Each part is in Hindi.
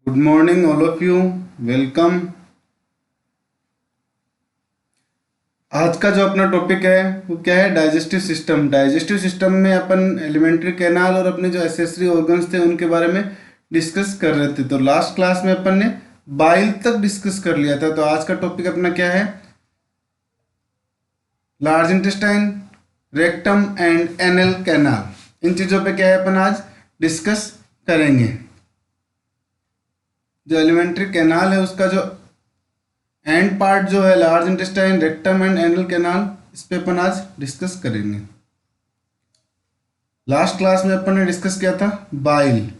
Good morning all of you. Welcome. आज का जो अपना टॉपिक है वो क्या है? Digestive system. डाइजेस्टिव सिस्टम में अपन एलिमेंट्री कैनाल और अपने जो एसेसरी ऑर्गन्स थे उनके बारे में डिस्कस कर रहे थे। तो लास्ट क्लास में अपन ने बाइल तक डिस्कस कर लिया था। तो आज का टॉपिक अपना क्या है? Large intestine, rectum and anal canal. इन चीज़ों पे क्या है अपन आज डिस्कस करेंगे। जो एलिमेंट्री कैनाल है उसका जो एंड पार्ट जो है large intestine, rectum and anal canal, इस पे अपन आज डिस्कस करेंगे। लास्ट क्लास में अपन ने डिस्कस किया था बाइल।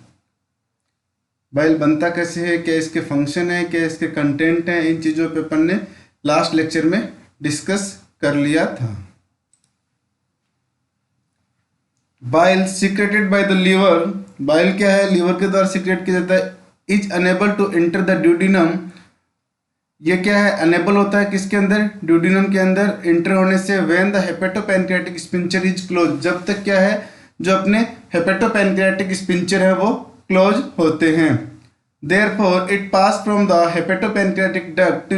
बाइल बनता कैसे है, क्या इसके फंक्शन है, क्या इसके कंटेंट है, इन चीज़ों पे अपन ने लास्ट लेक्चर में डिस्कस कर लिया था। Bile secreted by the liver. Bile क्या है? लीवर के द्वारा सीक्रेट किया जाता है। Is unable to enter the duodenum. ये क्या है? अनेबल होता है किसके अंदर? ड्यूडिनम के अंदर एंटर होने से। When the hepatopancreatic sphincter is close. जब तक क्या है, जो अपने हेपेटोपैनक्रियाटिक स्पिंचर है वो क्लोज होते हैं। Therefore it pass from the hepatopancreatic duct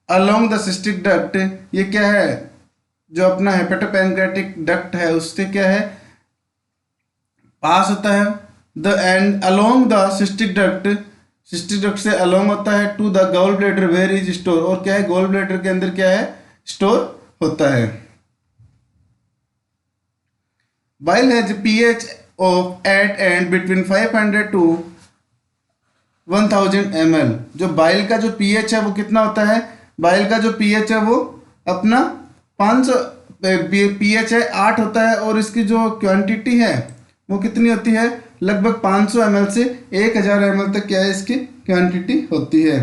along the cystic duct. ये क्या है? जो अपना हेपेटोपैनक्रियाटिक डक्ट है उससे क्या है, पास होता है। The and along the cystic duct, cystic duct से अलोंग होता है to the gall bladder where is store. और क्या है? गॉल ब्लैडर के अंदर क्या है? स्टोर होता है। Bile has pH of eight and between 500 to 1000 ml। जो बाइल का जो पीएच है वो कितना होता है? बाइल का जो पीएच है वो अपना 500 पीएच है 8 होता है। और इसकी जो क्वांटिटी है वो कितनी होती है? लगभग 500 ml से 1000 ml तक क्या है इसकी क्वांटिटी होती है।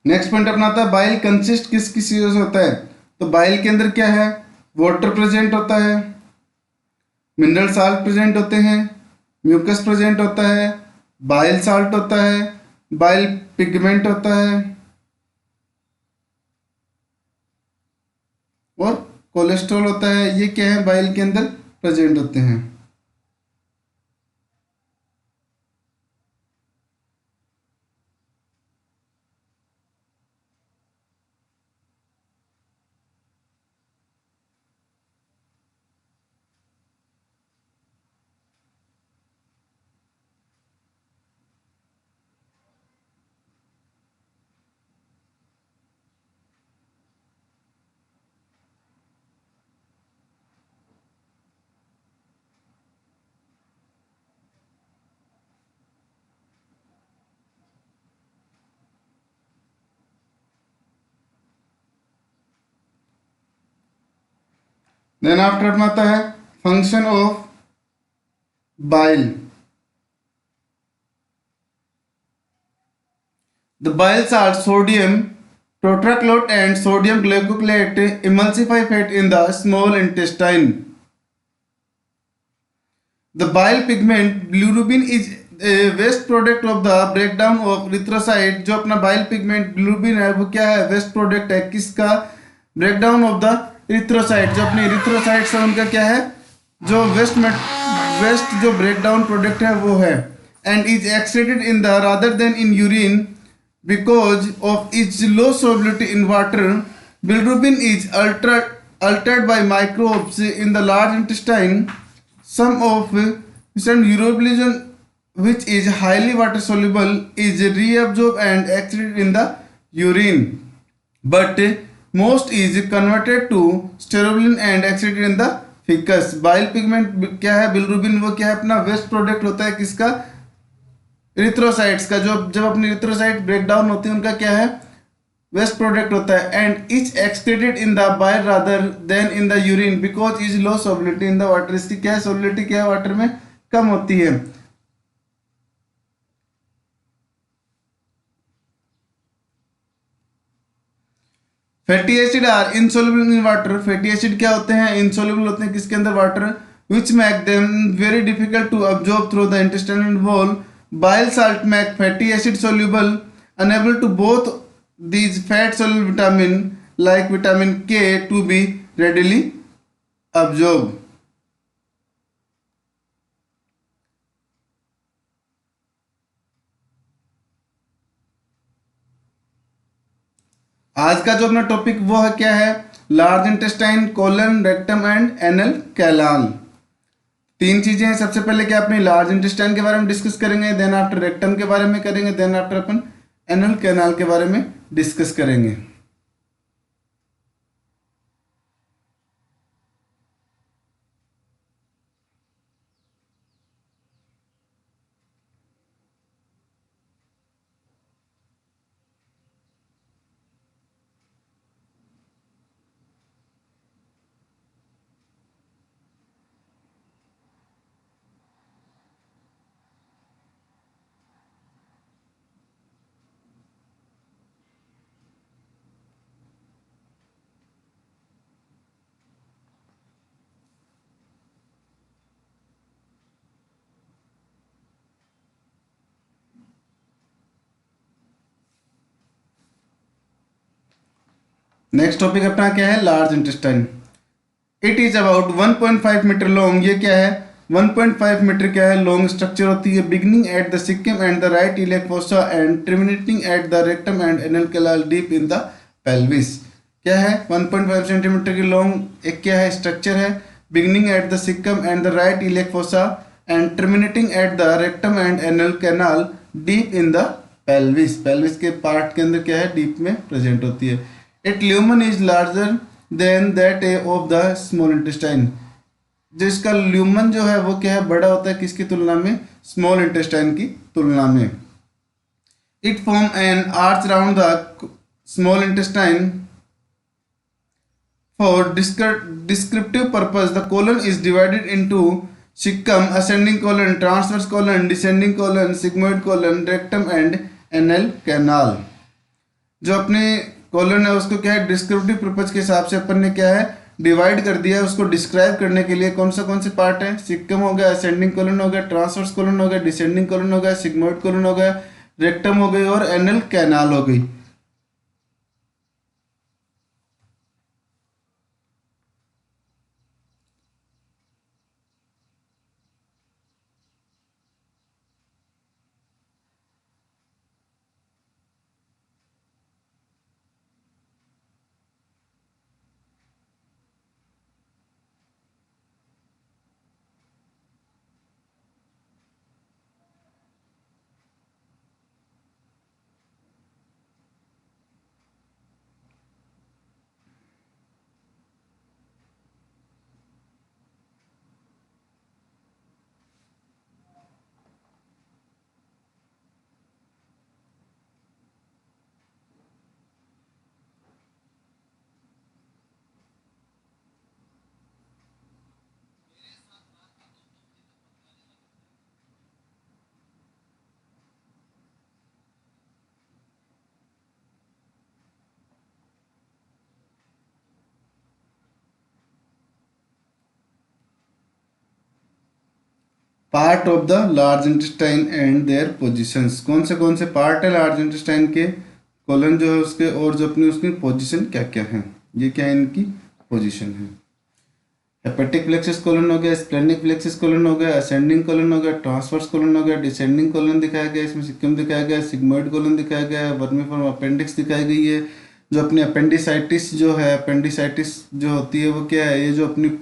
नेक्स्ट पॉइंट अपना आता है बाइल कंसिस्ट किस किस चीजों से होता है। तो बाइल के अंदर क्या है? वाटर प्रेजेंट होता है, मिनरल साल्ट प्रेजेंट होते हैं, म्यूकस प्रेजेंट होता है, बाइल साल्ट होता है, बाइल पिगमेंट होता है और कोलेस्ट्रॉल होता है। ये क्या है? बाइल के अंदर प्रेजेंट होते हैं। देन आफ्टर अपना आता है function of bile. The bile salts sodium tetrachloride and sodium glycochlorate emulsify fat in the small intestine. The bile pigment bilirubin is a waste product of the breakdown of erythrocyte। जो अपना bile pigment bilirubin है वो क्या है? waste product है किसका? breakdown of the erythrocyte। जो अपने erythrocytes है उनका क्या है? जो waste जो breakdown product है वो है। and is excreted in the rather than in urine because of its low solubility in water. Bilirubin is altered by microbes in the large intestine. Some of urobilin, which is highly water soluble, is reabsorbed and excreted in the urine, but most is converted to sterolin and excreted in the feces. Bile pigment क्या है? बिलरुबिन वो क्या है? अपना वेस्ट प्रोडक्ट होता है किसका? इरिथ्रोसाइट्स का। जो जब अपनी इरिथ्रोसाइट ब्रेक डाउन होती है उनका क्या है? वेस्ट प्रोडक्ट होता है। And is excreted in the bile rather then in the urine because is low solubility in the water. इसकी क्या है? सोलिबिलिटी क्या है? वाटर में कम होती है। Fatty acid are insoluble in water. Fatty acid क्या होते हैं? इनसोल्युबल होते हैं किसके अंदर? Water. Which make them very difficult to absorb through the intestinal wall. Bile salt make fatty acid soluble, enable to both these fat soluble vitamin like vitamin K to be readily absorbed. आज का जो अपना टॉपिक वो है क्या है? Large intestine, colon, rectum and anal canal. तीन चीजें हैं। सबसे पहले क्या अपने लार्ज इंटेस्टाइन के बारे में डिस्कस करेंगे, देन आफ्टर रेक्टम के बारे में करेंगे, देन आफ्टर अपन एनल कैनाल के बारे में डिस्कस करेंगे। नेक्स्ट टॉपिक अपना क्या है? Large intestine. It is about 1.5 metre long. ये क्या है? 1.5 मीटर क्या है? लॉन्ग स्ट्रक्चर होती है। Beginning at the Sikkim and the right iliac fossa and terminating at the rectum and anal canal deep in the pelvis. क्या है? 1.5 सेंटीमीटर की लॉन्ग एक क्या है? स्ट्रक्चर है। Beginning at the caecum and the right iliac fossa and terminating at the rectum and anal canal deep in the pelvis. Pelvis के पार्ट के अंदर क्या है? डीप में प्रेजेंट होती है। It lumen is larger than that of the small intestine. जो इसका ल्यूमन जो है वो क्या है? बड़ा होता है किसकी तुलना में? स्मॉल इंटेस्टाइन की तुलना में। It form an arch round the small intestine for descriptive purpose. The colon is divided into caecum, ascending colon, transverse colon, descending colon, sigmoid colon, rectum and anal canal. जो अपने कॉलन है उसको क्या है? डिस्क्रिप्टिव पर्पज के हिसाब से अपन ने क्या है? डिवाइड कर दिया है। उसको डिस्क्राइब करने के लिए कौन से पार्ट है? सिक्कम हो गया, असेंडिंग कोलन हो गया, ट्रांसवर्स कोलन हो गया, डिसेंडिंग कोलन हो गया, सिग्मोइड कोलन हो गया, रेक्टम हो गई और एनल कैनाल हो गई। Part of the large intestine and their positions. कौन से पार्ट है लार्ज इंटेस्टाइन के? कोलन जो है उसके, और जो अपनी उसकी पोजीशन क्या क्या है? ये क्या है? इनकी पोजीशन है। हेपेटिक प्लेक्सस कोलन हो गया, स्प्लेनिक प्लेक्सस कोलन हो गया, असेंडिंग कोलन हो गया, ट्रांसवर्स कोलन हो गया, डिसेंडिंग कोलन दिखाया गया, इसमें सिक्कम दिखाया गया, सिग्मोइड कोलन दिखाया गया है, वर्मीफॉर्म अपेंडिक्स दिखाई गई है। जो अपनी अपेंडिसाइटिस जो है, अपेंडिसाइटिस जो होती है वो क्या है? ये जो अपनी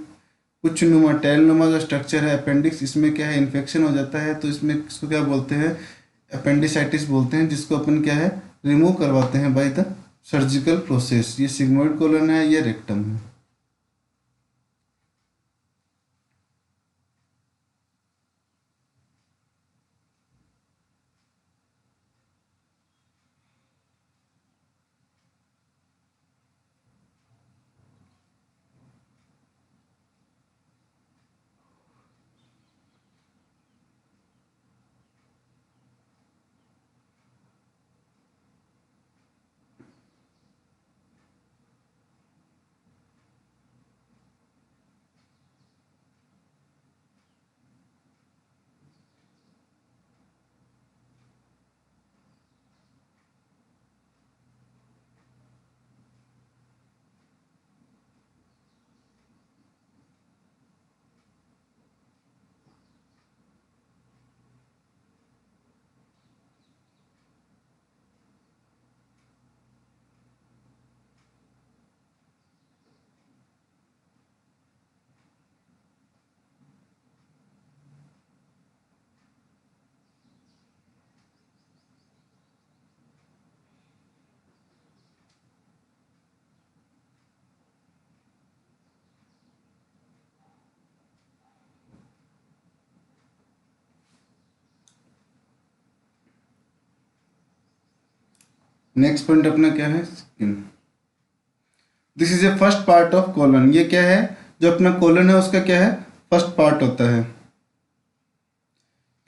कुछ नुमा टेल नुमा जो स्ट्रक्चर है अपेंडिक्स, इसमें क्या है? इन्फेक्शन हो जाता है तो इसमें इसको क्या बोलते हैं? अपेंडिसाइटिस बोलते हैं, जिसको अपन क्या है? रिमूव करवाते हैं बाय द सर्जिकल प्रोसेस। ये सिग्मोइड कोलन है, ये रेक्टम है। नेक्स्ट पॉइंट अपना क्या है, skin. This is A first part of colon. ये क्या है, जो अपना कोलन है उसका क्या है, फर्स्ट पार्ट होता है।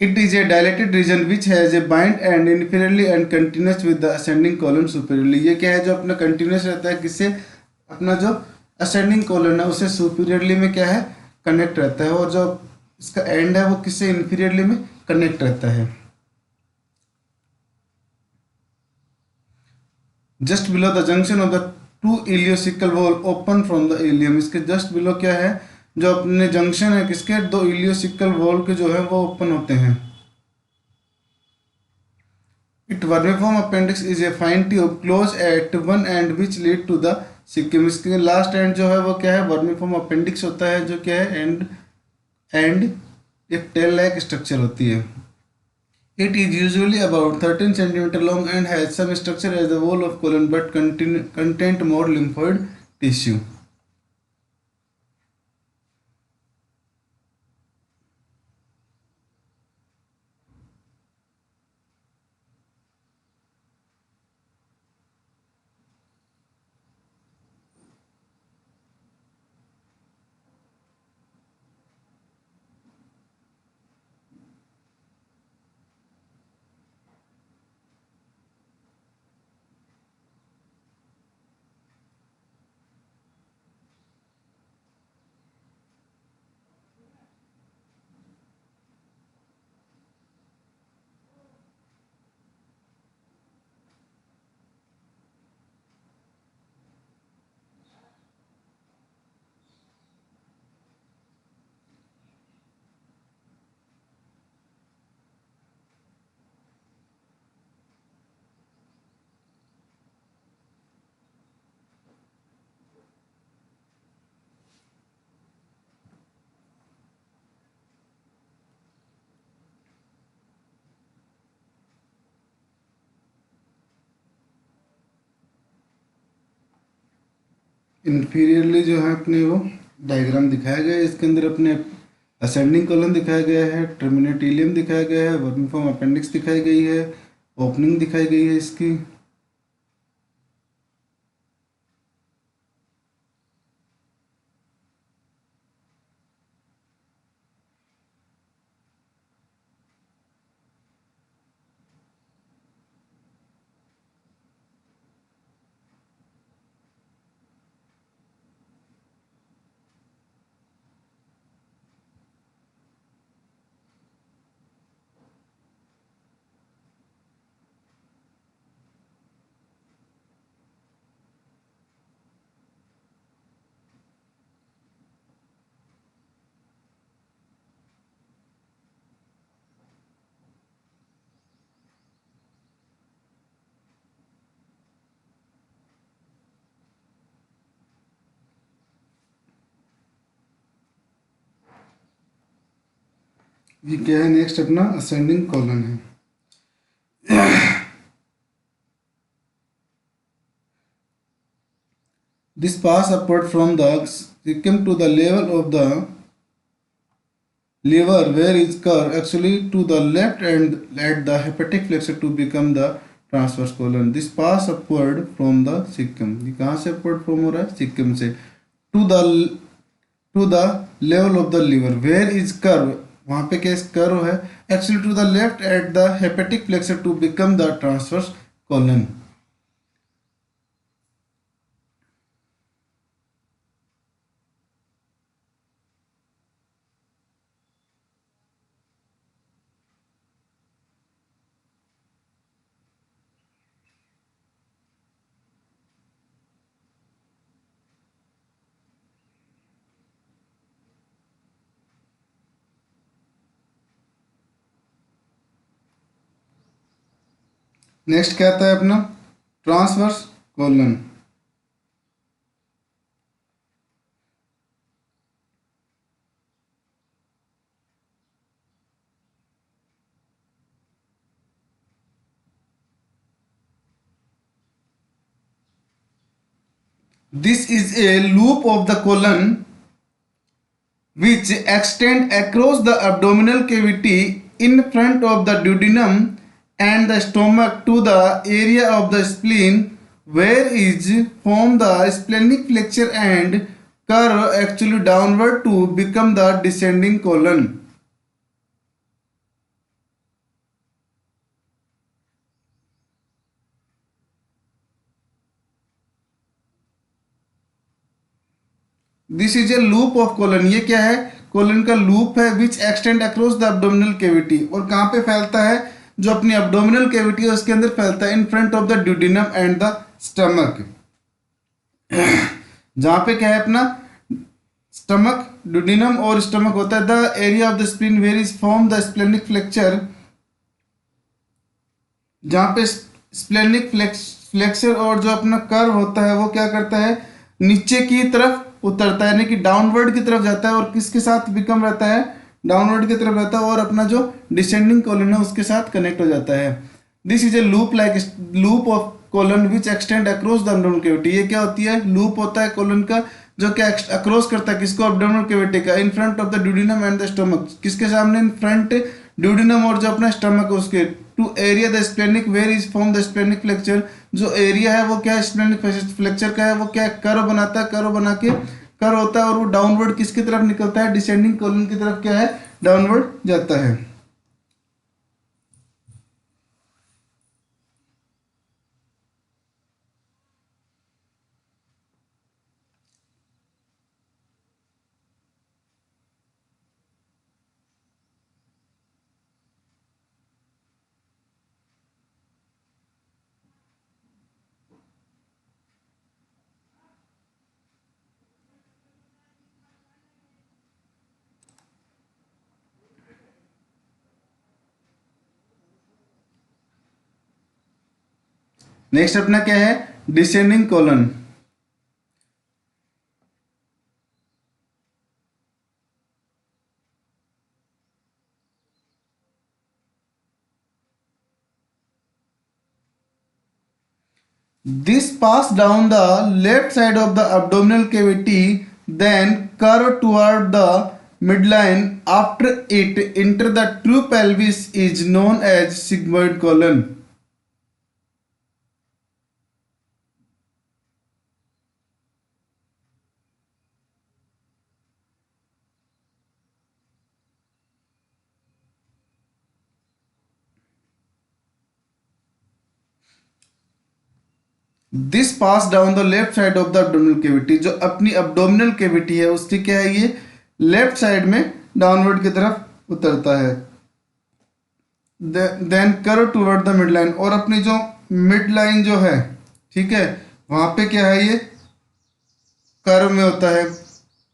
It is a dilated region which has a blind end inferiorly and continuous with the ascending colon superiorly. ये क्या है, जो अपना कंटिन्यूस रहता है किससे, अपना जो असेंडिंग कोलन है उससे सुपीरियरली में क्या है, कनेक्ट रहता है, और जो इसका एंड है वो किससे, इन्फीरियरली में कनेक्ट रहता है। Just below the junction of the two ileocaecal valve open from the ilium. इसके जस्ट बिलो क्या है, जो अपने जंक्शन है किसके, दो इलियोसिकल वॉल के जो है वो ओपन होते हैं। It vermiform appendix is a fine tube close at one end which lead to the caecum. इसके लास्ट एंड जो है वो क्या है, वर्मिफॉर्म अपेंडिक्स होता है, जो क्या है एंड एक टेल लाइक स्ट्रक्चर होती है। It is usually about 13 cm long and has some structure as the wall of colon but contain more lymphoid tissue. Inferiorly जो है अपने वो डायग्राम दिखाया गया है, इसके अंदर अपने असेंडिंग कॉलन दिखाया गया है, टर्मिनेट इलियम दिखाया गया है, वर्मिफॉर्म अपेंडिक्स दिखाई गई है, ओपनिंग दिखाई गई है इसकी। ये क्या है, नेक्स्ट अपना असेंडिंग कॉलन है। This pass upward from the cecum to the level of the liver where is curve actually to the left and at the hepatic flexure to become the transverse colon. This pass upward from the cecum, ये कहाँ से upward from हो रहा है, cecum से, to the level of the liver where is curve, वहाँ पे क्या कर्व है, actually to the left at the hepatic flexure to become the transverse colon. Next क्या आता है अपना, transverse colon. This is a loop of the colon which extend across the abdominal cavity in front of the duodenum and the stomach to the area of the spleen where is form the splenic flexure and curve actually downward to become the descending colon. This is A loop of colon. ये क्या है? कोलन का लूप है which extend across the abdominal cavity. और कहाँ पे फैलता है? जो अपनी अब्डोमिनल केविटी है उसके अंदर फैलता है, in front of the duodenum and the stomach. जहाँ पे क्या है अपना स्टमक, ड्यूडिनम और स्टमक होता है. The area of the spleen where is form the splenic flexure. जहाँ पे स्प्लेनिक फ्लेक्चर और जो अपना कर्व होता है वो क्या करता है? नीचे की तरफ उतरता है, यानी कि डाउनवर्ड की तरफ जाता है. और किसके साथ बिकम रहता है? डाउनवर्ड की तरफ रहता है और अपना जो डिसेंडिंग कोलन है उसके साथ कनेक्ट हो जाता है. This is A loop like loop of colon which extend across the abdominal cavity. ये क्या होती है? लूप होता है कोलन का जो क्या अक्रॉस करता है किसको? अब्डोमिनल कैविटी का. In front of the duodenum and the stomach. किसके सामने? इन फ्रंट ड्यूडिनम और जो अपना स्टमक है उसके. To area the splenic where is form the splenic flexure. जो एरिया है वो क्या है? स्प्लेनिक फ्लेक्चर का है. वो क्या कर्व बनाता है, कर्व बना के कर्व होता है और वो डाउनवर्ड किसकी तरफ निकलता है? डिसेंडिंग कोलन की तरफ क्या है? डाउनवर्ड जाता है. नेक्स्ट अपना क्या है? Descending colon. This pass down the left side of the abdominal cavity, then curve toward the midline. After it enter the true pelvis is known as sigmoid colon. This pass down the left side of the abdominal cavity. जो अपनी abdominal कैविटी है उसकी क्या है? ये लेफ्ट साइड में डाउनवर्ड की तरफ उतरता है. Then curve toward the mid line. और अपनी जो मिड लाइन जो है, ठीक है, वहां पे क्या है? ये कर्व में होता है,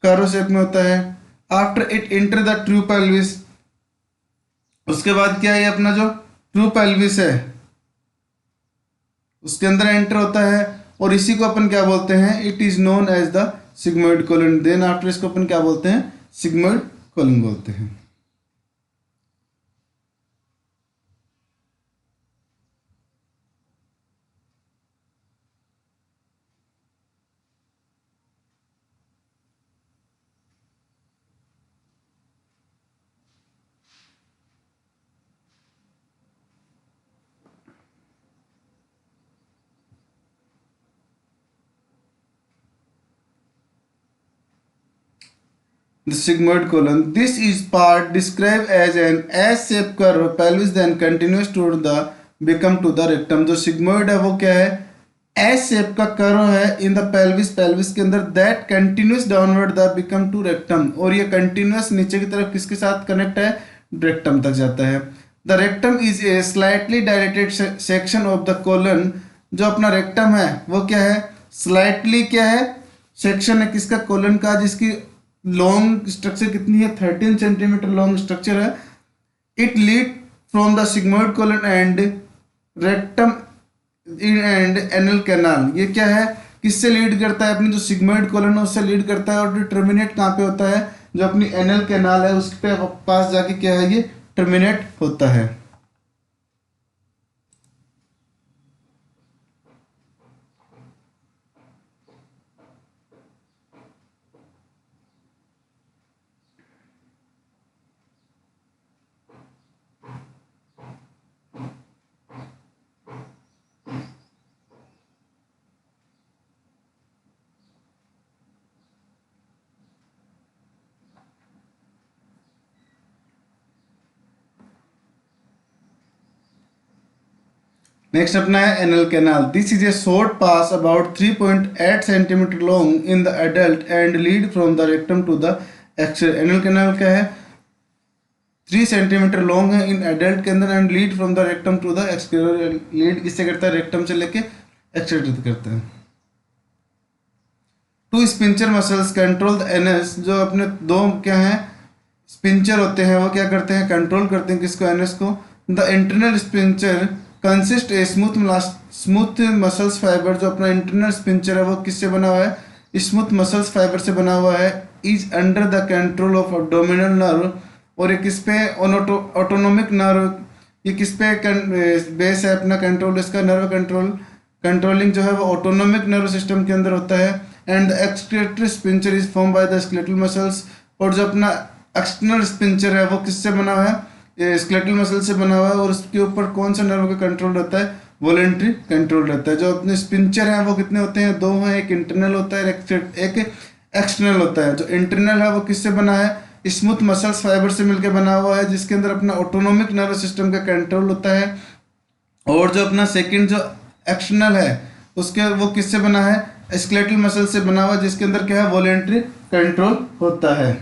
कर्व शेप में होता है. After it enter the true pelvis. उसके बाद क्या है? ये अपना जो ट्रू पेल्विस है उसके अंदर एंटर होता है और इसी को अपन क्या बोलते हैं? It is known as the sigmoid colon. Then after इसको अपन क्या बोलते हैं? सिग्मोइड कोलन बोलते हैं. The sigmoid colon. This is part described as an S-shaped curve pelvis then continues toward the become to the rectum. जो sigmoid है वो क्या है? एस शेप का कर्व है इन द पेल्विस, पेल्विस के अंदर that continues downward the become to rectum. और ये कंटिन्यूस नीचे की तरफ किसके साथ कनेक्ट है? रेक्टम तक जाता है. The rectum is a slightly dilated section of the colon. जो अपना रेक्टम है वो क्या है? स्लाइटली क्या है? सेक्शन है किसका? कोलन का, जिसकी लॉन्ग स्ट्रक्चर कितनी है? 13 सेंटीमीटर लॉन्ग स्ट्रक्चर है. It lead from the sigmoid colon and rectum and anal canal. ये क्या है? किससे लीड करता है? अपनी जो सिग्मोइड कोलन है उससे लीड करता है. और टर्मिनेट कहाँ पे होता है? जो अपनी एनल कैनाल है उस पे पास जाके क्या है? ये टर्मिनेट होता है. नेक्स्ट अपना है anal canal. This is a short pass about 3.8 centimetre long in the adult and lead from the rectum to the exterior. Anal canal क्या है? 3 सेंटीमीटर लॉन्ग है इन एडल्ट के अंदर and lead from the rectum to the exterior. लीड किससे करता है? रेक्टम से लेके एक्सट्रेल करता है. Two sphincter muscles control the anus. जो अपने दो क्या हैं स्पिंचर होते हैं, वो क्या करते हैं? कंट्रोल करते हैं किसको? एनएस को. The internal sphincter consist a smooth muscles fibre. जो अपना इंटरनल स्पिंचर है वो किससे बना हुआ है? स्मूथ मसल्स फाइबर से बना हुआ है. Is under the control of abdominal nerve. और ये किस पे? Autonomic nerve. ये किस पे बेस है अपना कंट्रोल? इसका नर्व कंट्रोलिंग जो है वो ऑटोनोमिक नर्व सिस्टम के अंदर होता है. And the excretory sphincter is form by the skeletal muscles. और जो अपना एक्सटर्नल स्पिंचर है वो किससे बना हुआ है? ये स्केलेटल मसल से बना हुआ है. और उसके ऊपर कौन सा नर्व का कंट्रोल रहता है? वॉलेंट्री कंट्रोल रहता है. जो अपने स्पिंचर हैं वो कितने होते हैं? दो हैं. एक इंटरनल होता है, एक एक्सटर्नल होता है. जो इंटरनल है वो किससे बना है? स्मूथ मसल्स फाइबर से मिलकर बना हुआ है, जिसके अंदर अपना ऑटोनोमिक नर्व सिस्टम का कंट्रोल होता है. और जो अपना सेकंड जो एक्सटर्नल है उसके वो किससे बना है? स्केलेटल मसल से बना हुआ, जिसके अंदर क्या है? वॉलेंट्री कंट्रोल होता है.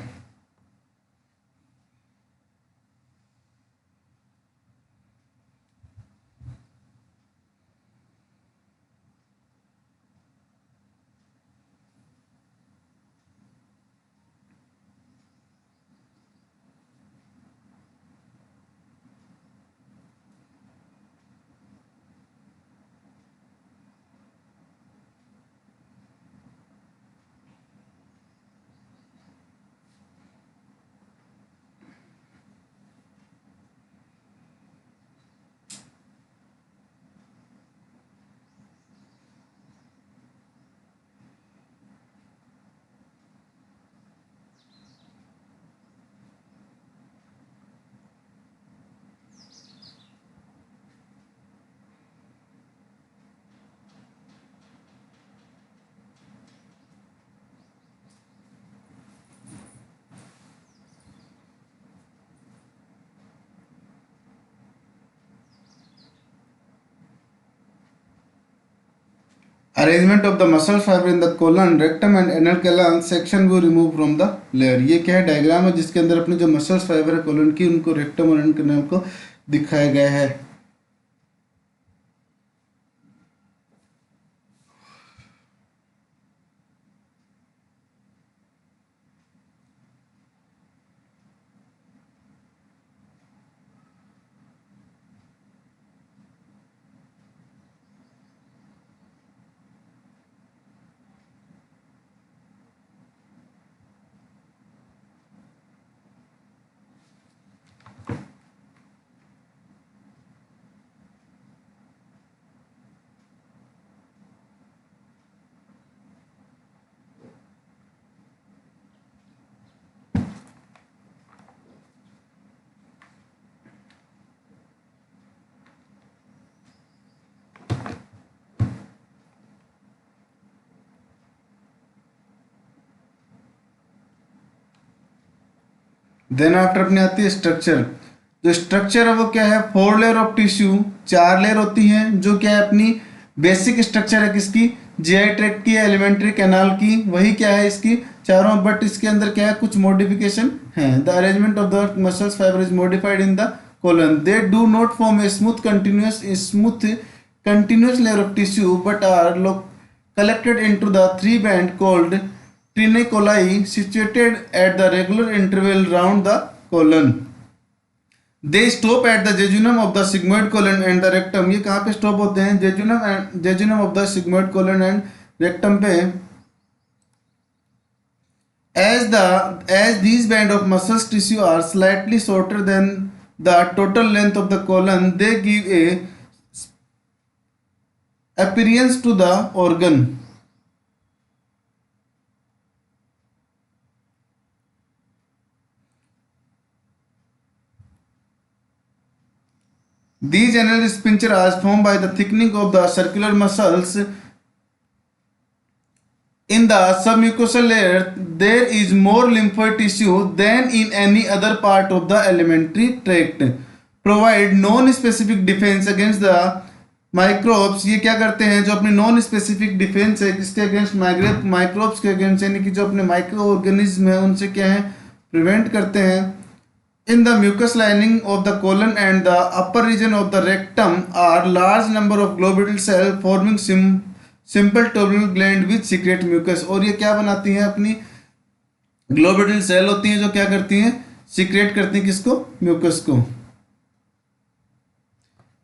Arrangement of the muscle fibre in the colon, rectum and anal canal section वो रिमूव फ्रॉम द लेयर. ये क्या है? डायग्राम है जिसके अंदर अपने जो मसल्स फाइबर है कोलन की, उनको रेक्टम और एनल कैनाल को दिखाया गया है. देन आफ्टर अपने आती है स्ट्रक्चर. जो स्ट्रक्चर है वो क्या है? 4 लेयर ऑफ टिश्यू. 4 लेयर होती हैं. जो क्या है? अपनी बेसिक स्ट्रक्चर है किसकी? जीआई ट्रैक्ट की, एलिमेंट्री कैनाल की. वही क्या है इसकी चारों. बट इसके अंदर क्या है? कुछ मॉडिफिकेशन है. The arrangement of the muscles fibre is modified in the colon. They do not form a smooth continuous layer of tissue but are collected into the 3 band called trinacoli situated at the regular interval round the colon. They stop at the jejunum of the sigmoid colon and the rectum. ये कहाँ पे स्टॉप होते हैं? jejunum of the sigmoid colon and rectum पे. As these band of muscles tissue are slightly shorter than the total length of the colon, they give a appearance to the organ. These anal sphincter are formed by the thickening of the circular muscles in the submucosal layer. There is more lymphoid tissue than in any other part of the alimentary tract. Provide non-specific defense against the microbes ये क्या करते हैं, जो अपनी नॉन स्पेसिफिक डिफेंस है किसके अगेंस्ट, माइक्रोब्स के अगेंस्ट, यानी कि जो अपने माइक्रो ऑर्गेनिज्म है उनसे क्या है, प्रिवेंट करते हैं। In the mucous lining of the colon and the upper region of the rectum are large number of globule cell forming simple tubular gland with secrete mucus. और ये क्या बनाती हैं, अपनी ग्लोब्यूल सेल होती हैं जो क्या करती हैं, सीक्रेट करती हैं किसको, म्यूकस को।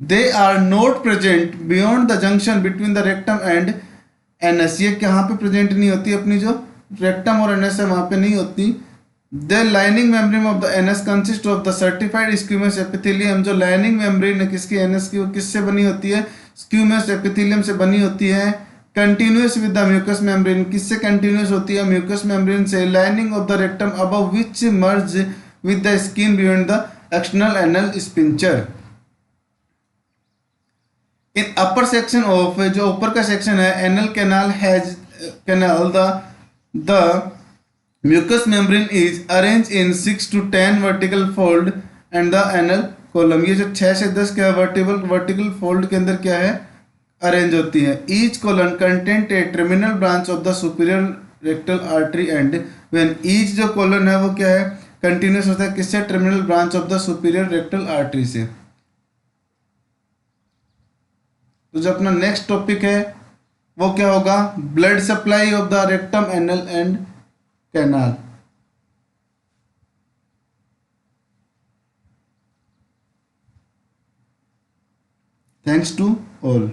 They are not present beyond the junction between the rectum and anus. ये कहाँ पे प्रेजेंट नहीं होती, अपनी जो रेक्टम और एनएस है वहां पे नहीं होती। The lining membrane of the NS consist of the certified स्क्यूमस epithelium. जो लाइनिंग मेम्ब्रेन है किसकी, एनएस की, वो किससे बनी होती है, स्क्यूमस एपिथेलियम से बनी होती है। Continuous with the mucous membrane, किससे कंटिन्यूस होती है, म्यूकस मेम्ब्रेन से। Lining of the rectum above which merge with the skin beyond the external anal sphincter. In upper section of, जो ऊपर का सेक्शन है, anal canal has canal the mucous membrane is arrange in 6 to 10 vertical fold and the anal column. ये जो 6 से 10 क्या वर्टिकल फोल्ड के अंदर क्या है, अरेंज होती है। Each colon content A terminal branch of the superior rectal artery and when each जो कॉलन है वो क्या है, कंटिन्यूस होता है किससे, terminal branch of the superior rectal artery से। तो जो अपना नेक्स्ट टॉपिक है वो क्या होगा, blood supply of the rectum, anal and canal. Thanks to all.